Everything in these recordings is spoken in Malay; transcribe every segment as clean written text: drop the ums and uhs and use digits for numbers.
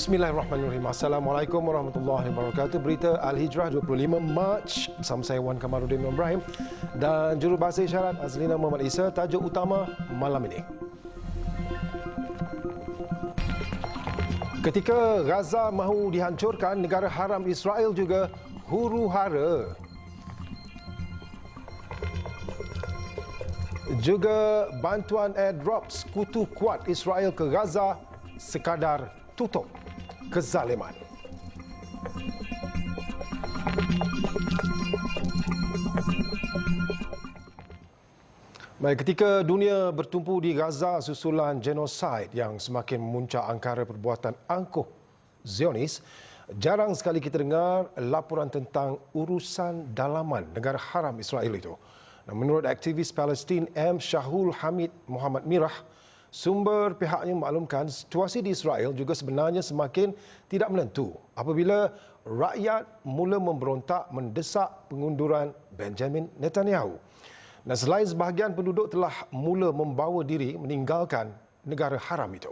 Bismillahirrahmanirrahim. Assalamualaikum warahmatullahi wabarakatuh. Berita Al-Hijrah 25 Mac bersama saya Wan Kamaruddin Ibrahim dan jurubahasa isyarat Azlina Muhammad Isa. Tajuk utama malam ini. Ketika Gaza mahu dihancurkan, negara haram Israel juga huru-hara. Juga bantuan airdrop sekutu kuat Israel ke Gaza sekadar tutup kezaliman. Baik, ketika dunia bertumpu di Gaza susulan genosid yang semakin memuncak angkara perbuatan angkuh Zionis, jarang sekali kita dengar laporan tentang urusan dalaman negara haram Israel itu. Menurut aktivis Palestin M. Shahul Hamid Muhammad Mirah, sumber pihaknya memaklumkan situasi di Israel juga sebenarnya semakin tidak menentu apabila rakyat mula memberontak mendesak pengunduran Benjamin Netanyahu. Dan selain sebahagian penduduk telah mula membawa diri meninggalkan negara haram itu.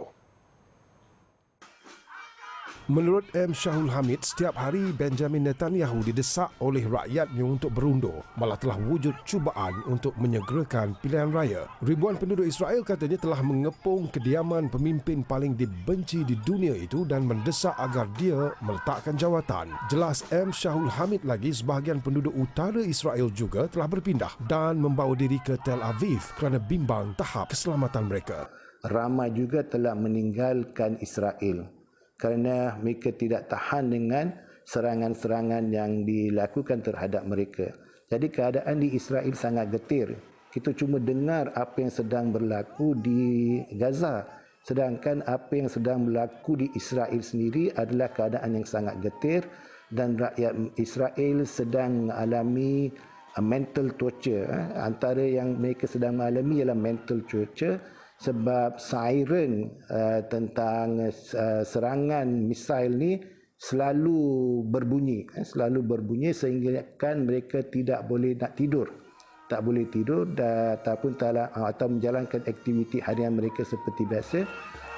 Menurut M. Shahul Hamid, setiap hari Benjamin Netanyahu didesak oleh rakyatnya untuk berundur, malah telah wujud cubaan untuk menyegerakan pilihan raya. Ribuan penduduk Israel katanya telah mengepung kediaman pemimpin paling dibenci di dunia itu dan mendesak agar dia meletakkan jawatan. Jelas M. Shahul Hamid lagi, sebahagian penduduk utara Israel juga telah berpindah dan membawa diri ke Tel Aviv kerana bimbang tahap keselamatan mereka. Ramai juga telah meninggalkan Israel kerana mereka tidak tahan dengan serangan-serangan yang dilakukan terhadap mereka. Jadi keadaan di Israel sangat getir. Kita cuma dengar apa yang sedang berlaku di Gaza. Sedangkan apa yang sedang berlaku di Israel sendiri adalah keadaan yang sangat getir dan rakyat Israel sedang mengalami mental torture. Antara yang mereka sedang mengalami ialah mental torture sebab siren tentang serangan misail ni selalu berbunyi sehingga kan mereka tidak boleh nak tidur, atau menjalankan aktiviti harian mereka seperti biasa.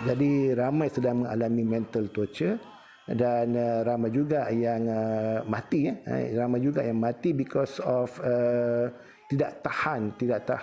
Jadi ramai sedang mengalami mental torture dan ramai juga yang mati because of tidak tahan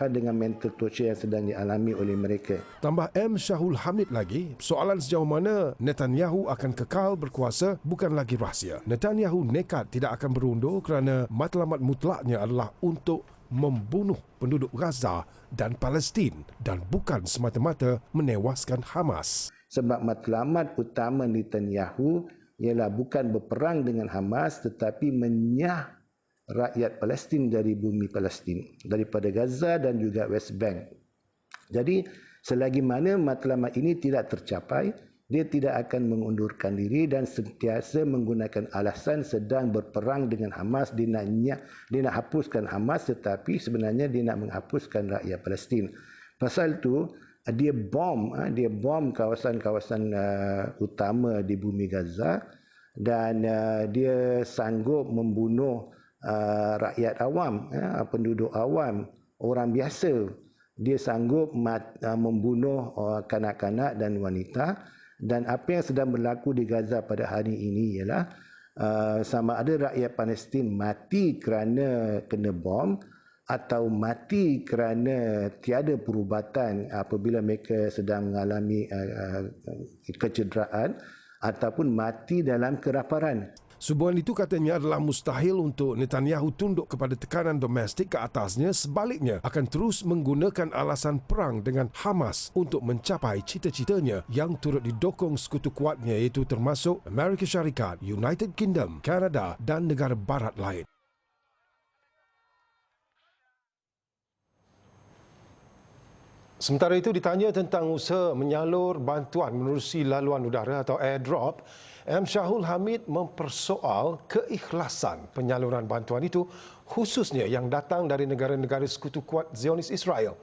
dengan mental torture yang sedang dialami oleh mereka. Tambah M. Shahul Hamid lagi, soalan sejauh mana Netanyahu akan kekal berkuasa bukan lagi rahsia. Netanyahu nekat tidak akan berundur kerana matlamat mutlaknya adalah untuk membunuh penduduk Gaza dan Palestin dan bukan semata-mata menewaskan Hamas. Sebab matlamat utama Netanyahu ialah bukan berperang dengan Hamas tetapi menyah rakyat Palestin dari bumi Palestin, daripada Gaza dan juga West Bank. Jadi selagi mana matlamat ini tidak tercapai, dia tidak akan mengundurkan diri dan sentiasa menggunakan alasan sedang berperang dengan Hamas. Dia nak hapuskan Hamas tetapi sebenarnya dia nak menghapuskan rakyat Palestin. Pasal itu dia bom kawasan-kawasan utama di bumi Gaza dan dia sanggup membunuh rakyat awam, penduduk awam, orang biasa. Dia sanggup membunuh kanak-kanak dan wanita. Dan apa yang sedang berlaku di Gaza pada hari ini ialah sama ada rakyat Palestin mati kerana kena bom atau mati kerana tiada perubatan apabila mereka sedang mengalami kecederaan ataupun mati dalam kelaparan. Subuhan itu katanya adalah mustahil untuk Netanyahu tunduk kepada tekanan domestik ke atasnya, sebaliknya akan terus menggunakan alasan perang dengan Hamas untuk mencapai cita-citanya yang turut didokong sekutu kuatnya iaitu termasuk Amerika Syarikat, United Kingdom, Kanada dan negara barat lain. Sementara itu ditanya tentang usaha menyalur bantuan menerusi laluan udara atau airdrop, M. Shahul Hamid mempersoal keikhlasan penyaluran bantuan itu khususnya yang datang dari negara-negara sekutu kuat Zionis Israel.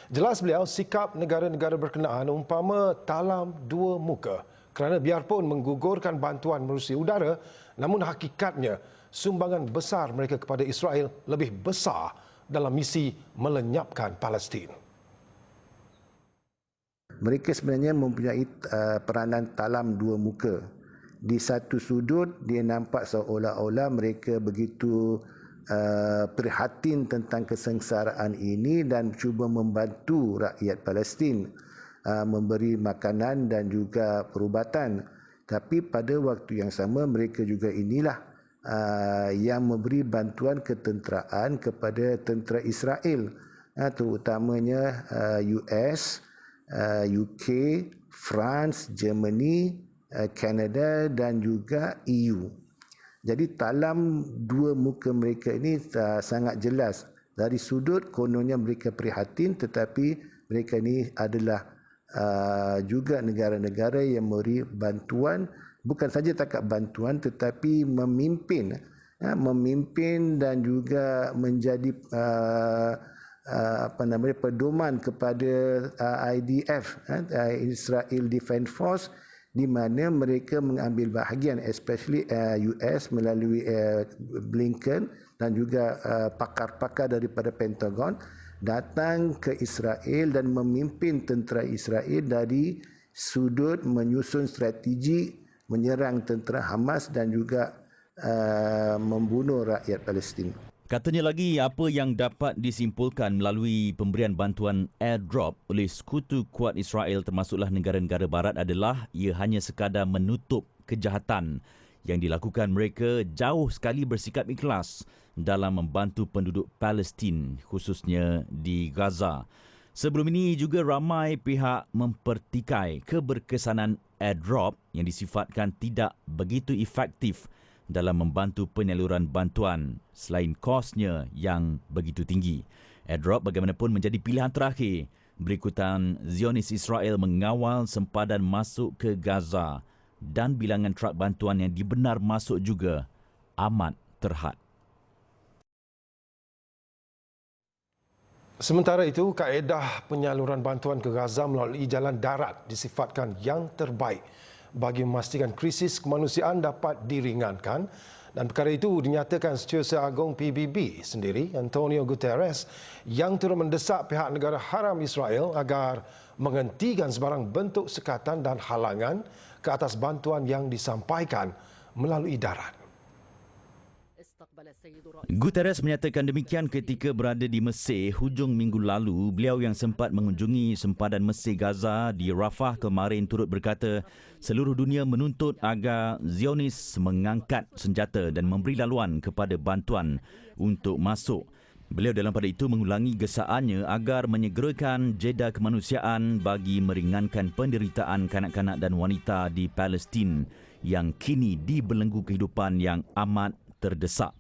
Jelas beliau, sikap negara-negara berkenaan umpama talam dua muka kerana biarpun menggugurkan bantuan menerusi udara, namun hakikatnya sumbangan besar mereka kepada Israel lebih besar dalam misi melenyapkan Palestin. Mereka sebenarnya mempunyai peranan talam dua muka. di satu sudut dia nampak seolah-olah mereka begitu prihatin tentang kesengsaraan ini dan cuba membantu rakyat Palestin, memberi makanan dan juga perubatan. Tapi pada waktu yang sama mereka juga inilah yang memberi bantuan ketenteraan kepada tentera Israel, terutamanya US, UK, France, Germany, Kanada dan juga EU. Jadi dalam dua muka mereka ini sangat jelas. Dari sudut kononnya mereka prihatin, tetapi mereka ini adalah juga negara-negara yang memberi bantuan, bukan saja takat bantuan tetapi memimpin dan juga menjadi pedoman kepada IDF, Israel Defense Force, di mana mereka mengambil bahagian, especially US melalui Blinken dan juga pakar-pakar daripada Pentagon datang ke Israel dan memimpin tentera Israel dari sudut menyusun strategi menyerang tentera Hamas dan juga membunuh rakyat Palestin. Katanya lagi, apa yang dapat disimpulkan melalui pemberian bantuan airdrop oleh sekutu kuat Israel termasuklah negara-negara barat adalah ia hanya sekadar menutup kejahatan yang dilakukan mereka, jauh sekali bersikap ikhlas dalam membantu penduduk Palestin khususnya di Gaza. Sebelum ini juga ramai pihak mempertikai keberkesanan airdrop yang disifatkan tidak begitu efektif dalam membantu penyaluran bantuan selain kosnya yang begitu tinggi. Airdrop bagaimanapun menjadi pilihan terakhir berikutan Zionis Israel mengawal sempadan masuk ke Gaza dan bilangan truk bantuan yang dibenar masuk juga amat terhad. Sementara itu, kaedah penyaluran bantuan ke Gaza melalui jalan darat disifatkan yang terbaik bagi memastikan krisis kemanusiaan dapat diringankan, dan perkara itu dinyatakan Setiausaha Agong PBB sendiri, Antonio Guterres, yang turut mendesak pihak negara haram Israel agar menghentikan sebarang bentuk sekatan dan halangan ke atas bantuan yang disampaikan melalui darat. Guterres menyatakan demikian ketika berada di Mesir hujung minggu lalu. Beliau yang sempat mengunjungi sempadan Mesir Gaza di Rafah kemarin turut berkata seluruh dunia menuntut agar Zionis mengangkat senjata dan memberi laluan kepada bantuan untuk masuk. Beliau dalam pada itu mengulangi gesaannya agar menyegerakan jeda kemanusiaan bagi meringankan penderitaan kanak-kanak dan wanita di Palestin yang kini dibelenggu kehidupan yang amat terdesak.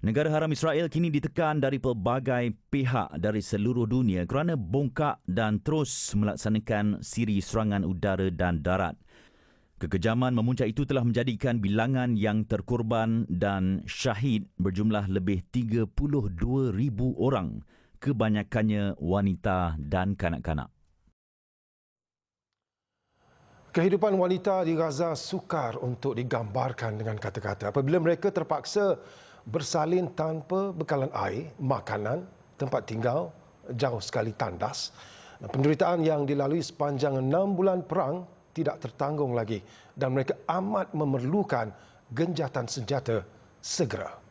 Negara haram Israel kini ditekan dari pelbagai pihak dari seluruh dunia kerana bongkak dan terus melaksanakan siri serangan udara dan darat. Kekejaman memuncak itu telah menjadikan bilangan yang terkorban dan syahid berjumlah lebih 32,000 orang, kebanyakannya wanita dan kanak-kanak. Kehidupan wanita di Gaza sukar untuk digambarkan dengan kata-kata apabila mereka terpaksa bersalin tanpa bekalan air, makanan, tempat tinggal, jauh sekali tandas. Penderitaan yang dilalui sepanjang 6 bulan perang tidak tertanggung lagi dan mereka amat memerlukan genjatan senjata segera.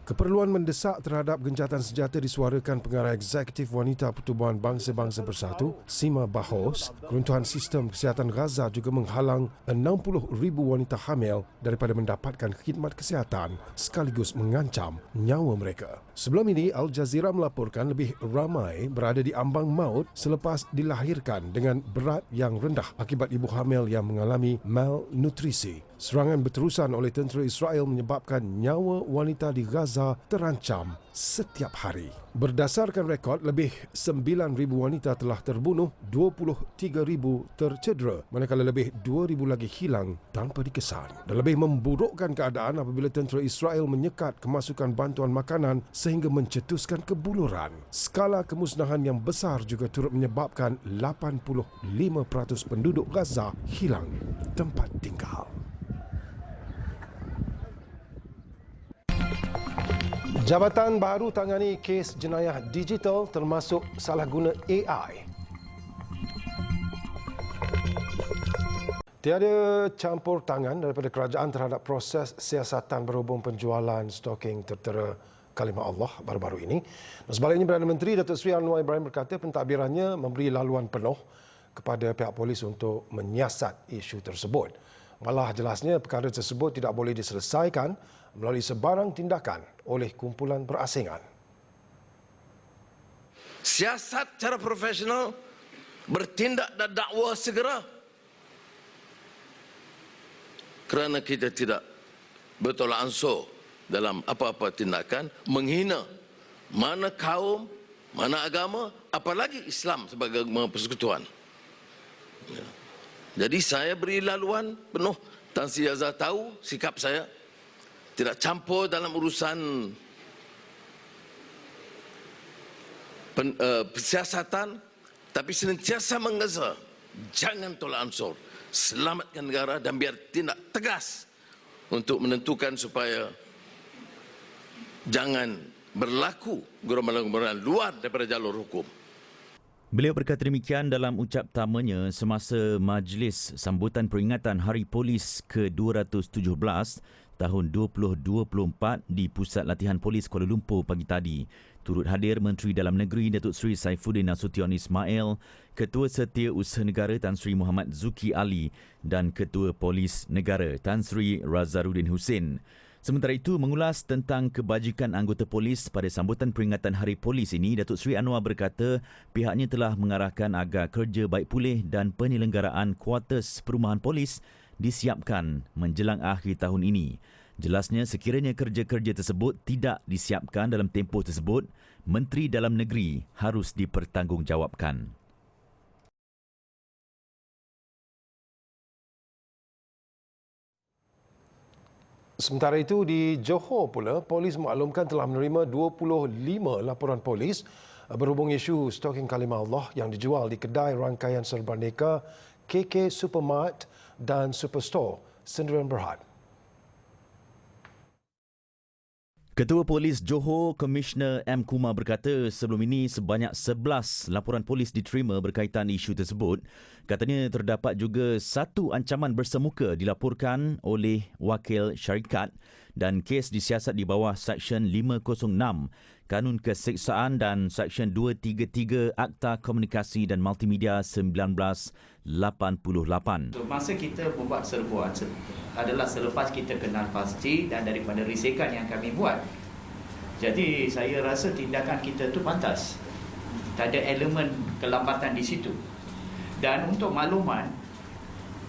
Keperluan mendesak terhadap genjatan senjata disuarakan Pengarah Eksekutif Wanita Pertubuhan Bangsa-Bangsa Bersatu, Sima Bahos. Keruntuhan sistem kesihatan Gaza juga menghalang 60,000 wanita hamil daripada mendapatkan khidmat kesihatan sekaligus mengancam nyawa mereka. Sebelum ini, Al Jazeera melaporkan lebih ramai berada di ambang maut selepas dilahirkan dengan berat yang rendah akibat ibu hamil yang mengalami malnutrisi. Serangan berterusan oleh tentera Israel menyebabkan nyawa wanita di Gaza terancam setiap hari. Berdasarkan rekod, lebih 9,000 wanita telah terbunuh, 23,000 tercedera, manakala lebih 2,000 lagi hilang tanpa dikesan. Dan lebih memburukkan keadaan apabila tentera Israel menyekat kemasukan bantuan makanan sehingga mencetuskan kebuluran. Skala kemusnahan yang besar juga turut menyebabkan 85% penduduk Gaza hilang tempat tinggal. Jabatan baru tangani kes jenayah digital termasuk salah guna AI. Tiada campur tangan daripada kerajaan terhadap proses siasatan berhubung penjualan stoking tertera kalimah Allah baru-baru ini. Dan sebaliknya, Perdana Menteri Datuk Seri Anwar Ibrahim berkata pentadbirannya memberi laluan penuh kepada pihak polis untuk menyiasat isu tersebut. Malah jelasnya perkara tersebut tidak boleh diselesaikan melalui sebarang tindakan oleh kumpulan berasingan. Siasat cara profesional, bertindak dan dakwah segera. Kerana kita tidak bertolak ansur dalam apa-apa tindakan menghina mana kaum, mana agama, apalagi Islam sebagai agama persekutuan. Ya. Jadi saya beri laluan penuh. Tan Sri Azhar tahu sikap saya, tidak campur dalam urusan siasatan, tapi senantiasa menggeza, jangan tolak ansur, selamatkan negara dan biar tindak tegas untuk menentukan supaya jangan berlaku gerombolan-gerombolan luar daripada jalur hukum. Beliau berkata demikian dalam ucap tamanya semasa majlis sambutan peringatan Hari Polis ke-217 tahun 2024 di Pusat Latihan Polis Kuala Lumpur pagi tadi. Turut hadir Menteri Dalam Negeri Datuk Seri Saifuddin Nasution Ismail, Ketua Setiausaha Negara Tan Sri Muhammad Zuki Ali dan Ketua Polis Negara Tan Sri Razaruddin Hussein. Sementara itu, mengulas tentang kebajikan anggota polis pada sambutan peringatan Hari Polis ini, Datuk Seri Anwar berkata pihaknya telah mengarahkan agar kerja baik pulih dan penyelenggaraan kuartus perumahan polis disiapkan menjelang akhir tahun ini. Jelasnya, sekiranya kerja-kerja tersebut tidak disiapkan dalam tempoh tersebut, Menteri Dalam Negeri harus dipertanggungjawabkan. Sementara itu, di Johor pula, polis maklumkan telah menerima 25 laporan polis berhubung isu stoking kalimah Allah yang dijual di kedai rangkaian Serbandeka, KK Supermart dan Superstore Sendirian Berhad. Ketua Polis Johor, Komisioner M. Kumar berkata sebelum ini sebanyak 11 laporan polis diterima berkaitan isu tersebut. Katanya terdapat juga satu ancaman bersemuka dilaporkan oleh wakil syarikat dan kes disiasat di bawah Seksyen 506 Kanun Keseksaan dan Seksyen 233 Akta Komunikasi dan Multimedia 1988. Masa kita membuat serbuan adalah selepas kita kenal pasti dan daripada risekan yang kami buat. Jadi saya rasa tindakan kita tu pantas. Tak ada elemen kelambatan di situ. Dan untuk makluman,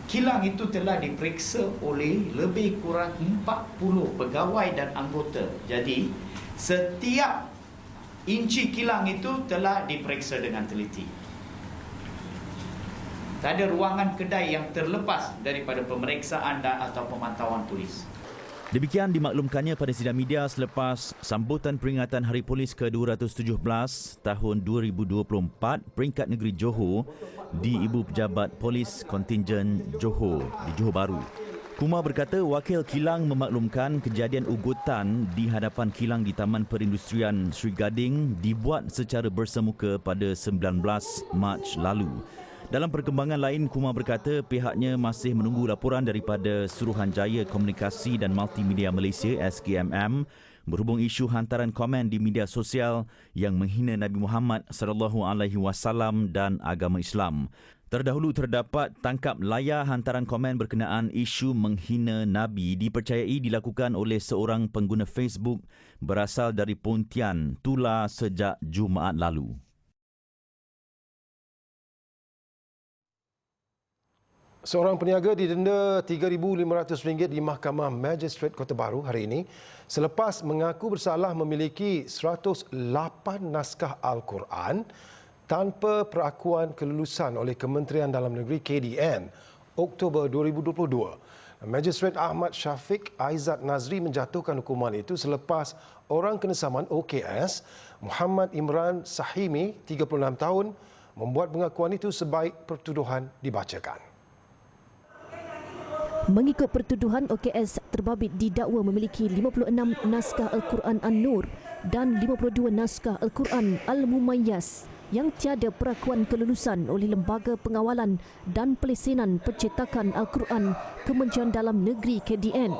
kilang itu telah diperiksa oleh lebih kurang 40 pegawai dan anggota. Jadi setiap inci kilang itu telah diperiksa dengan teliti. Tak ada ruangan kedai yang terlepas daripada pemeriksaan dan atau pemantauan polis. Demikian dimaklumkannya pada sidang media selepas sambutan peringatan Hari Polis ke-217 tahun 2024 peringkat negeri Johor di Ibu Pejabat Polis Kontingen Johor di Johor Bahru. Kumar berkata wakil kilang memaklumkan kejadian ugutan di hadapan kilang di Taman Perindustrian Sri Gading dibuat secara bersemuka pada 19 Mac lalu. Dalam perkembangan lain, Kumar berkata pihaknya masih menunggu laporan daripada Suruhanjaya Komunikasi dan Multimedia Malaysia SKMM berhubung isu hantaran komen di media sosial yang menghina Nabi Muhammad SAW dan agama Islam. Terdahulu terdapat tangkap layar hantaran komen berkenaan isu menghina Nabi dipercayai dilakukan oleh seorang pengguna Facebook berasal dari Pontian, Tula sejak Jumaat lalu. Seorang peniaga didenda RM3,500 di Mahkamah Magistrate Kota Baru hari ini selepas mengaku bersalah memiliki 108 naskah Al-Quran tanpa perakuan kelulusan oleh Kementerian Dalam Negeri KDN Oktober 2022. Magistrate Ahmad Syafiq Aizat Nazri menjatuhkan hukuman itu selepas orang kenesaman OKS Muhammad Imran Sahimi 36 tahun membuat pengakuan itu sebaik pertuduhan dibacakan. Mengikut pertuduhan, OKS terbabit didakwa memiliki 56 naskah Al-Quran An-Nur dan 52 naskah Al-Quran Al-Mumayyaz yang tiada perakuan kelulusan oleh Lembaga Pengawalan dan Pelesenan Pencetakan Al-Quran Kementerian Dalam Negeri KDN.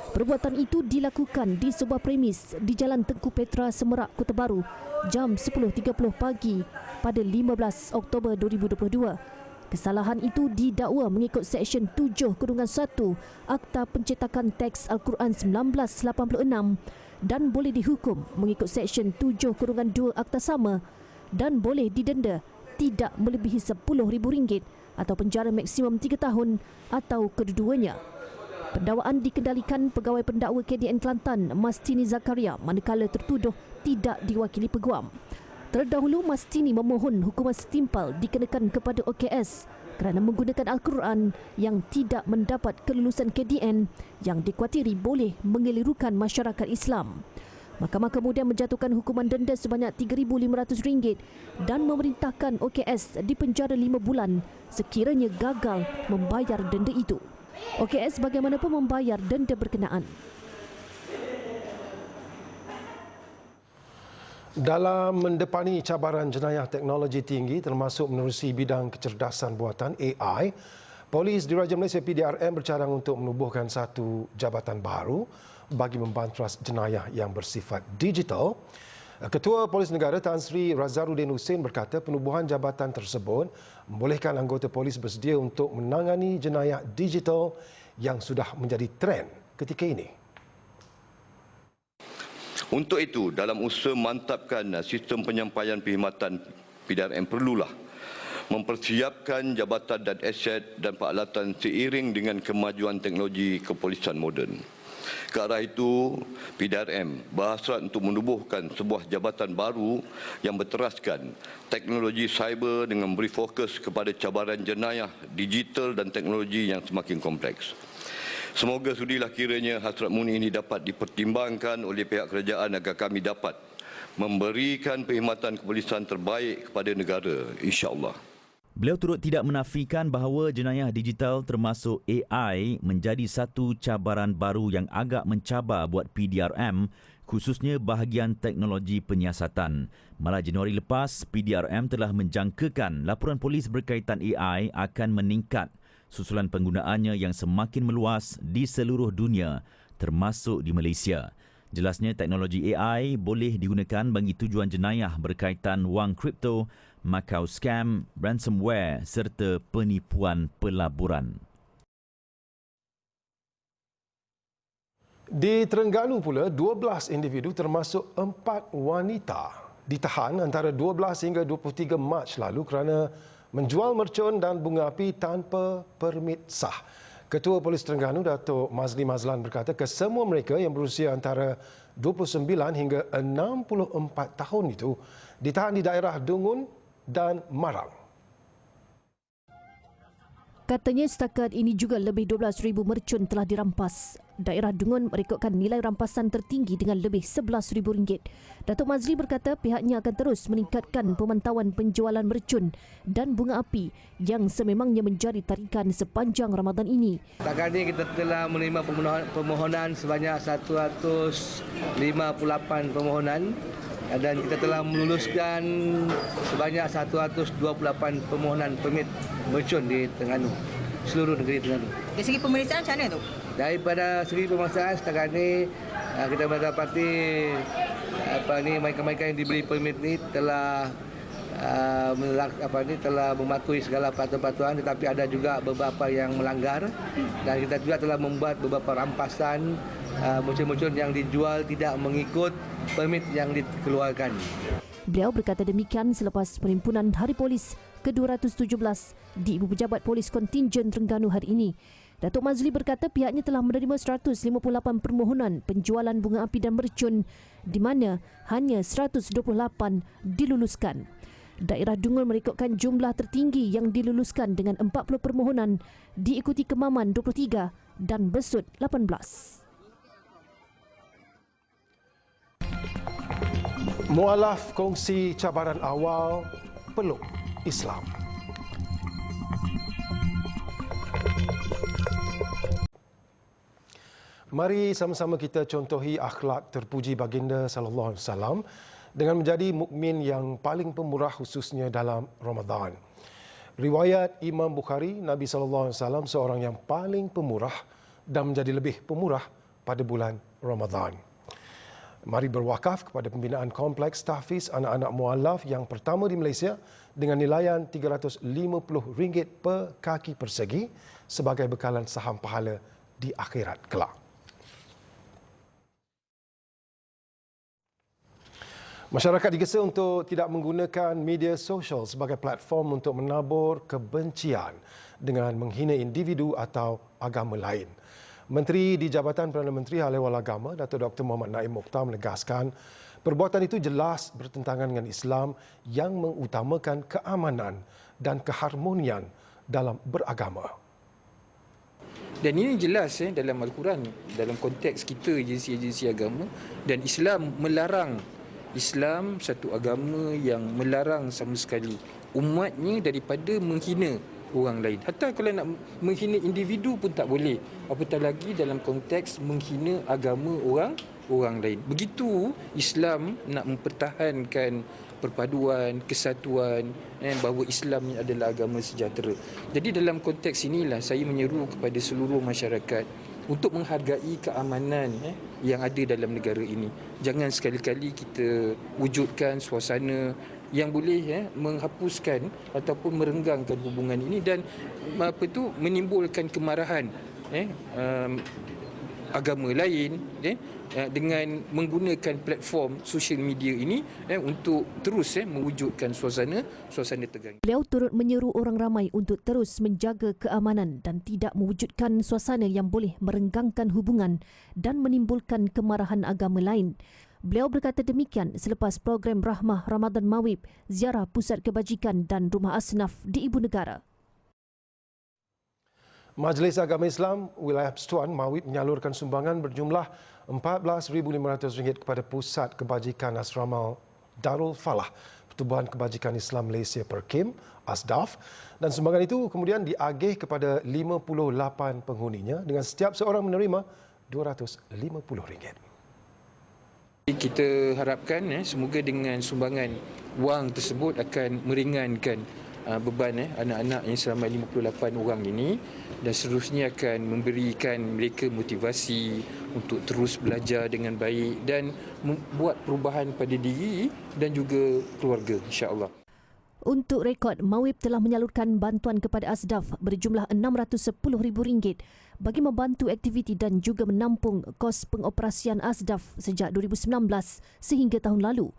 Perbuatan itu dilakukan di sebuah premis di Jalan Tengku Petra, Semerak, Kota Baru jam 10.30 pagi pada 15 Oktober 2022. Kesalahan itu didakwa mengikut Seksyen 7-1 Akta Pencetakan Teks Al-Quran 1986 dan boleh dihukum mengikut Seksyen 7-2 Akta sama dan boleh didenda tidak melebihi RM10,000 atau penjara maksimum 3 tahun atau kedua-duanya. Pendakwaan dikendalikan Pegawai Pendakwa KDN Kelantan, Mastini Zakaria, manakala tertuduh tidak diwakili peguam. Terdahulu, Mastini memohon hukuman setimpal dikenakan kepada OKS kerana menggunakan Al-Quran yang tidak mendapat kelulusan KDN yang dikuatiri boleh mengelirukan masyarakat Islam. Mahkamah kemudian menjatuhkan hukuman denda sebanyak RM3,500 dan memerintahkan OKS dipenjara 5 bulan sekiranya gagal membayar denda itu. OKS bagaimanapun membayar denda berkenaan. Dalam mendepani cabaran jenayah teknologi tinggi termasuk menerusi bidang kecerdasan buatan AI, Polis Diraja Malaysia PDRM bercadang untuk menubuhkan satu jabatan baru bagi membantras jenayah yang bersifat digital. Ketua Polis Negara Tan Sri Razarudin Hussein berkata penubuhan jabatan tersebut membolehkan anggota polis bersedia untuk menangani jenayah digital yang sudah menjadi trend ketika ini. Untuk itu, dalam usaha mantapkan sistem penyampaian perkhidmatan PDRM perlulah mempersiapkan jabatan dan aset dan peralatan seiring dengan kemajuan teknologi kepolisian moden. Ke arah itu, PDRM berhasrat untuk menubuhkan sebuah jabatan baru yang berteraskan teknologi cyber dengan beri fokus kepada cabaran jenayah digital dan teknologi yang semakin kompleks. Semoga sudilah kiranya hasrat muni ini dapat dipertimbangkan oleh pihak kerajaan agar kami dapat memberikan perkhidmatan kepolisian terbaik kepada negara, insya-Allah. Beliau turut tidak menafikan bahawa jenayah digital termasuk AI menjadi satu cabaran baru yang agak mencabar buat PDRM, khususnya bahagian teknologi penyiasatan. Malah Januari lepas, PDRM telah menjangkakan laporan polis berkaitan AI akan meningkat susulan penggunaannya yang semakin meluas di seluruh dunia, termasuk di Malaysia. Jelasnya teknologi AI boleh digunakan bagi tujuan jenayah berkaitan wang kripto, Macau scam, ransomware serta penipuan pelaburan. Di Terengganu pula, 12 individu termasuk 4 wanita ditahan antara 12 hingga 23 Mac lalu kerana menjual mercun dan bunga api tanpa permit sah. Ketua Polis Terengganu, Datuk Mazli Mazlan berkata kesemua mereka yang berusia antara 29 hingga 64 tahun itu ditahan di daerah Dungun dan Marang. Katanya setakat ini juga lebih 12,000 mercun telah dirampas. Daerah Dungun merekodkan nilai rampasan tertinggi dengan lebih RM11,000. Datuk Mazli berkata pihaknya akan terus meningkatkan pemantauan penjualan mercun dan bunga api yang sememangnya menjadi tarikan sepanjang Ramadan ini. Setakat ini kita telah menerima permohonan sebanyak 158 permohonan dan kita telah meluluskan sebanyak 128 permohonan permit mercun di Terengganu, seluruh negeri Terengganu. Dari segi pemeriksaan macam mana tu? Daripada segi pemeriksaan setakat ini kita mendapati mereka-mereka yang diberi permit ni telah telah mematuhi segala peraturan, tetapi ada juga beberapa yang melanggar dan kita juga telah membuat beberapa rampasan mercun-mercun yang dijual tidak mengikut permit yang dikeluarkan. Beliau berkata demikian selepas penimbunan Hari Polis ke-217 di Ibu Pejabat Polis Kontingen Terengganu hari ini. Datuk Mazli berkata pihaknya telah menerima 158 permohonan penjualan bunga api dan mercun di mana hanya 128 diluluskan. Daerah Dungun merekodkan jumlah tertinggi yang diluluskan dengan 40 permohonan diikuti Kemaman 23 dan Besut 18. Mualaf kongsi cabaran awal peluk Islam. Mari sama-sama kita contohi akhlak terpuji baginda sallallahu alaihi wasallam dengan menjadi mukmin yang paling pemurah khususnya dalam Ramadan. Riwayat Imam Bukhari, Nabi SAW seorang yang paling pemurah dan menjadi lebih pemurah pada bulan Ramadan. Mari berwakaf kepada pembinaan kompleks tahfiz anak-anak mualaf yang pertama di Malaysia dengan nilaian RM350 per kaki persegi sebagai bekalan saham pahala di akhirat kelak. Masyarakat digesa untuk tidak menggunakan media sosial sebagai platform untuk menabur kebencian dengan menghina individu atau agama lain. Menteri di Jabatan Perdana Menteri Hal Ehwal Agama, Datuk Dr. Muhammad Naim Mokhtar menegaskan perbuatan itu jelas bertentangan dengan Islam yang mengutamakan keamanan dan keharmonian dalam beragama. Dan ini jelas dalam Al-Quran, dalam konteks kita agensi-agensi agama, dan Islam melarang. Islam satu agama yang melarang sama sekali umatnya daripada menghina orang lain. Hatta kalau nak menghina individu pun tak boleh. Apatah lagi dalam konteks menghina agama orang lain. Begitu Islam nak mempertahankan perpaduan, kesatuan, bahawa Islam ini adalah agama sejahtera. Jadi dalam konteks inilah saya menyeru kepada seluruh masyarakat untuk menghargai keamanan yang ada dalam negara ini. Jangan sekali-kali kita wujudkan suasana yang boleh menghapuskan ataupun merenggangkan hubungan ini dan menimbulkan kemarahan agama lain dengan menggunakan platform sosial media ini untuk terus mewujudkan suasana tegang. Beliau turut menyeru orang ramai untuk terus menjaga keamanan dan tidak mewujudkan suasana yang boleh merenggangkan hubungan dan menimbulkan kemarahan agama lain. Beliau berkata demikian selepas program Rahmah Ramadan Mawib, ziarah Pusat Kebajikan dan Rumah Asnaf di Ibu Negara. Majlis Agama Islam Wilayah Persekutuan Mawib menyalurkan sumbangan berjumlah RM14,500 kepada Pusat Kebajikan Asrama Darul Falah, Pertubuhan Kebajikan Islam Malaysia PERKIM, ASDAF, dan sumbangan itu kemudian diagih kepada 58 penghuninya dengan setiap seorang menerima RM250. Kita harapkan semoga dengan sumbangan wang tersebut akan meringankan beban anak-anak yang selama 58 orang ini dan seterusnya akan memberikan mereka motivasi untuk terus belajar dengan baik dan membuat perubahan pada diri dan juga keluarga, insya-Allah. Untuk rekod, Mawib telah menyalurkan bantuan kepada ASDAF berjumlah RM610,000 bagi membantu aktiviti dan juga menampung kos pengoperasian ASDAF sejak 2019 sehingga tahun lalu.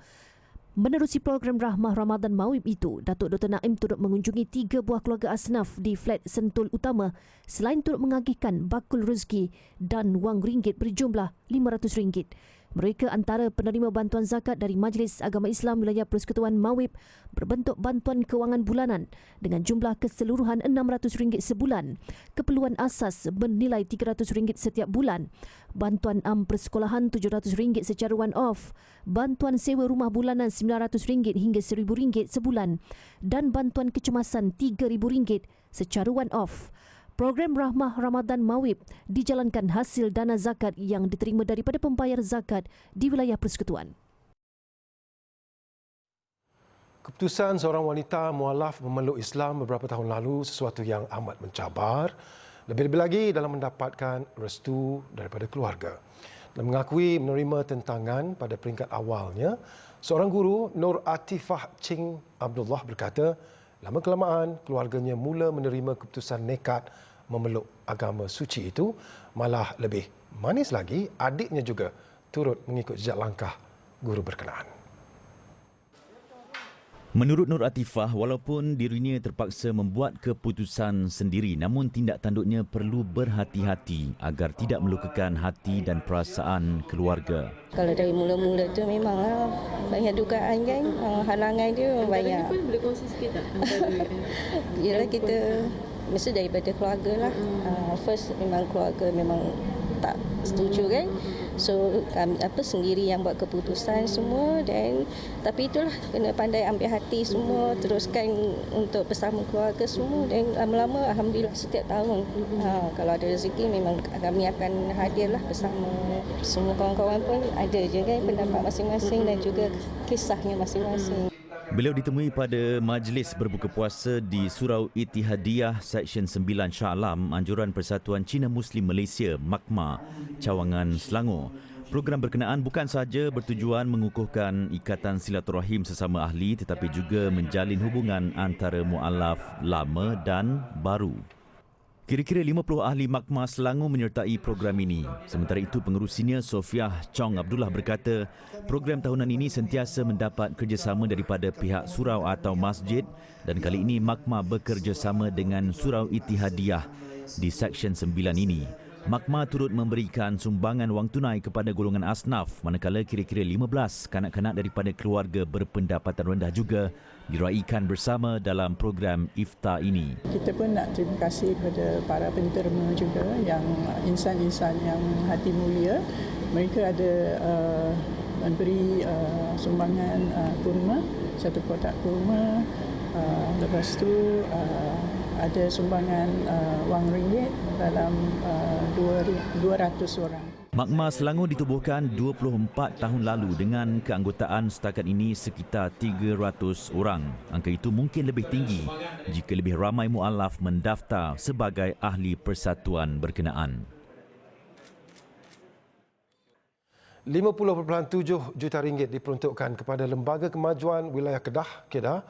Menerusi program Rahmah Ramadan Mawib itu, Datuk Dr. Naim turut mengunjungi 3 buah keluarga asnaf di flat Sentul Utama selain turut mengagihkan bakul rezeki dan wang ringgit berjumlah RM500. Mereka antara penerima bantuan zakat dari Majlis Agama Islam Wilayah Persekutuan Mawib berbentuk bantuan kewangan bulanan dengan jumlah keseluruhan RM600 sebulan, keperluan asas bernilai RM300 setiap bulan, bantuan persekolahan RM700 secara one-off, bantuan sewa rumah bulanan RM900 hingga RM1,000 sebulan dan bantuan kecemasan RM3,000 secara one-off. Program Rahmah Ramadan Mawib dijalankan hasil dana zakat yang diterima daripada pembayar zakat di wilayah persekutuan. Keputusan seorang wanita mualaf memeluk Islam beberapa tahun lalu sesuatu yang amat mencabar, lebih-lebih lagi dalam mendapatkan restu daripada keluarga. Dan mengakui menerima tentangan pada peringkat awalnya, seorang guru, Nur Atifah Ching Abdullah berkata, lama-kelamaan keluarganya mula menerima keputusan nekat memeluk agama suci itu. Malah lebih manis lagi, adiknya juga turut mengikut jejak langkah guru berkenaan. Menurut Nur Atifah, walaupun dirinya terpaksa membuat keputusan sendiri, namun tindak tanduknya perlu berhati-hati agar tidak melukakan hati dan perasaan keluarga. Kalau dari mula-mula tu memanglah banyak dugaan kan, halangan dia banyak. Tadi pun boleh kongsi sikit tak? Yelah kita mesti daripada keluarga lah. First memang keluarga memang tak setuju kan. So kami sendiri yang buat keputusan semua, dan tapi itulah kena pandai ambil hati semua, teruskan untuk bersama keluarga semua, dan lama-lama alhamdulillah setiap tahun kalau ada rezeki memang kami akan hadirlah bersama semua kawan-kawan pun ada je kan pendapat masing-masing dan juga kisahnya masing-masing. Beliau ditemui pada majlis berbuka puasa di Surau Ittihadiyah Seksyen 9 Shah Alam, Anjuran Persatuan Cina Muslim Malaysia, MAKMA, Cawangan, Selangor. Program berkenaan bukan sahaja bertujuan mengukuhkan ikatan silaturahim sesama ahli tetapi juga menjalin hubungan antara mualaf lama dan baru. Kira-kira 50 ahli MAKMA Selangor menyertai program ini. Sementara itu, pengerusinya Sofiah Chong Abdullah berkata, program tahunan ini sentiasa mendapat kerjasama daripada pihak surau atau masjid dan kali ini MAKMA bekerjasama dengan Surau Ittihadiyah di Seksyen 9 ini. MAKMA turut memberikan sumbangan wang tunai kepada golongan asnaf, manakala kira-kira 15 kanak-kanak daripada keluarga berpendapatan rendah juga diraikan bersama dalam program iftar ini. Kita pun nak terima kasih kepada para penterma juga, yang insan-insan yang hati mulia. Mereka ada memberi sumbangan kurma, 1 kotak kurma. Lepas tu ada sumbangan wang ringgit dalam 200 orang. MAKMA Selangor ditubuhkan 24 tahun lalu dengan keanggotaan setakat ini sekitar 300 orang. Angka itu mungkin lebih tinggi jika lebih ramai mualaf mendaftar sebagai ahli persatuan berkenaan. 50.7 juta ringgit diperuntukkan kepada Lembaga Kemajuan Wilayah Kedah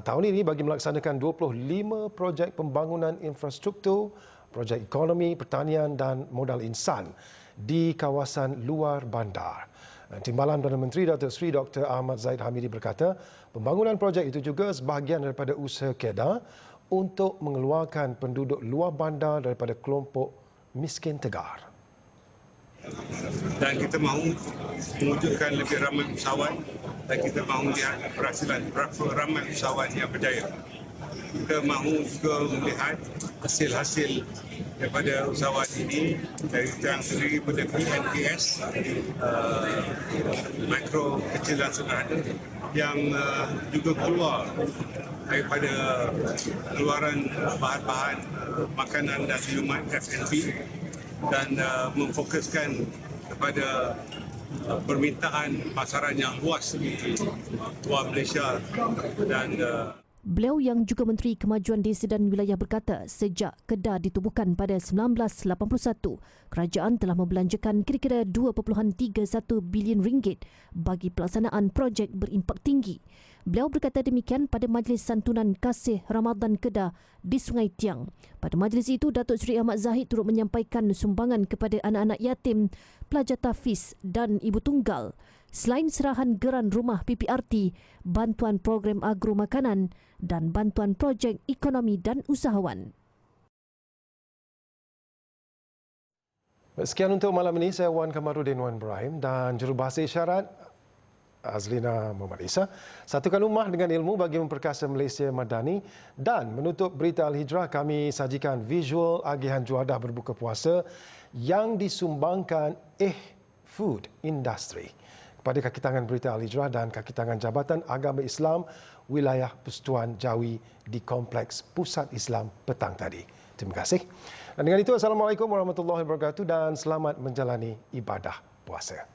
tahun ini bagi melaksanakan 25 projek pembangunan infrastruktur, projek ekonomi, pertanian dan modal insan di kawasan luar bandar. Timbalan Perdana Menteri Datuk Seri Dr. Ahmad Zahid Hamidi berkata, pembangunan projek itu juga sebahagian daripada usaha Kedah untuk mengeluarkan penduduk luar bandar daripada kelompok miskin tegar. Dan kita mahu mewujudkan lebih ramai usahawan dan kita mahu melihat keberhasilan ramai usahawan yang berjaya. Kita mahu juga melihat hasil-hasil daripada usahawan ini dari yang sendiri pada PNKS, mikro, kecil dan sederhana yang juga keluar daripada keluaran bahan-bahan makanan dan minuman F&B dan memfokuskan kepada permintaan pasaran yang luas di luar Malaysia dan Beliau yang juga Menteri Kemajuan Desa dan Wilayah berkata, sejak Kedah ditubuhkan pada 1981, kerajaan telah membelanjakan kira-kira 2.31 bilion ringgit bagi pelaksanaan projek berimpak tinggi. Beliau berkata demikian pada Majlis Santunan Kasih Ramadan Kedah di Sungai Tiang. Pada majlis itu, Datuk Seri Ahmad Zahid turut menyampaikan sumbangan kepada anak-anak yatim, pelajar tahfiz dan ibu tunggal. Selain serahan geran rumah PPRT, bantuan program agro makanan dan bantuan projek ekonomi dan usahawan. Sekian untuk malam ini, saya Wan Kamarudin Wan Ibrahim dan jurubahasa isyarat Azlina Muhammad Isa. Satukan rumah dengan ilmu bagi memperkasa Malaysia Madani. Dan menutup berita Al-Hijrah, kami sajikan visual agihan juadah berbuka puasa yang disumbangkan Food Industry kepada kaki tangan berita Al-Hijrah dan kaki tangan Jabatan Agama Islam Wilayah Persekutuan Jawi di Kompleks Pusat Islam petang tadi. Terima kasih. Dan dengan itu, Assalamualaikum warahmatullahi wabarakatuh dan selamat menjalani ibadah puasa.